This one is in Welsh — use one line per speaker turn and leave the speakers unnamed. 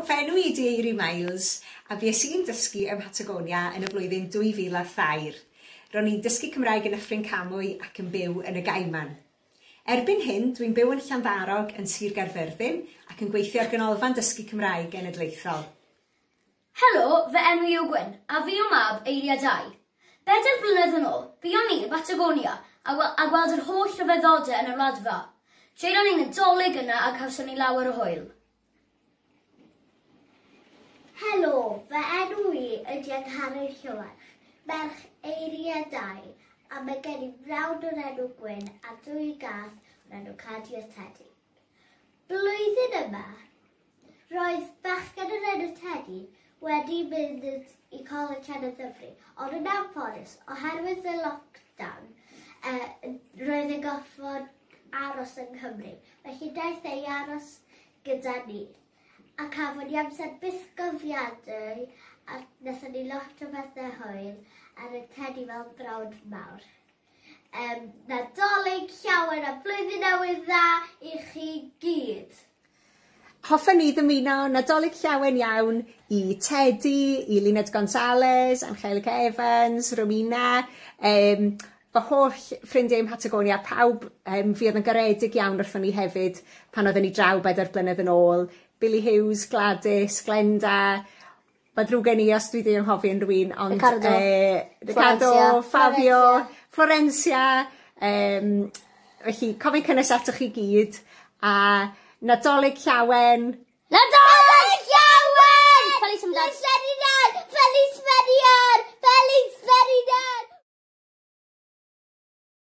fy enw I di Eiry a fues i'n dysgu ym Patagonia yn y flwyddyn 2002. Ro'n i'n dysgu Cymraeg yn Nyffryn Camwy ac yn byw yn y Gaiman. Erbyn hyn, dwi'n byw yn Landdarog yn Sir Gaerfyrddin ac yn gweithio ar ganolfan dysgu Cymraeg genedlaethol.
Helo, fy enw yw Gwyn, a fi yw mab Eiry a 2. 4 blynedd yn ôl, buon ni yn Patagonia a gweld yr holl rhyfeddodau yn y wladfa. Treulon ni'n Nadolig yna a cawson ni lawer o hwyl.
Helo, fy enw I ydy Cyfarchion merch Eiry a 2, a mae gen I frawd o'r enw Gwyn a 2 gath o'r enw Teddy. Blwyddyn yma, roedd bachgen o'r enw Teddy wedi mynd I coleg yn y Cymru, ond yn anffodus, oherwydd y lockdown, roedd yn goffod aros yn Cymru. Felly daeth ei aros gyda ni. A cafon ni amser byth gofiadau a wnaethon ni lot o bethau hwyl ar y Teddy fel brawd mawr. Nadolig llawen a blwyddyn newydd dda I chi gyd.
Hoffwn ni ddymuno Nadolig llawen iawn I Teddy, I Luned Gonzales, Angelica Evans, Romina, fy holl ffrindiau ym Patagonia, pawb fi oedd yn garedig iawn wrthon ni hefyd pan oedden ni draw 4 blynedd yn ôl. Billy Hughes, Gladys, Glenda, mae drwy gen I os dwi ddim yn hoffi yn rhywun, ond Ricardo, Fabio, Florencia, felly cofyn cynnes atoch chi gyd, a Nadolig llawen!
Nadolig llawen!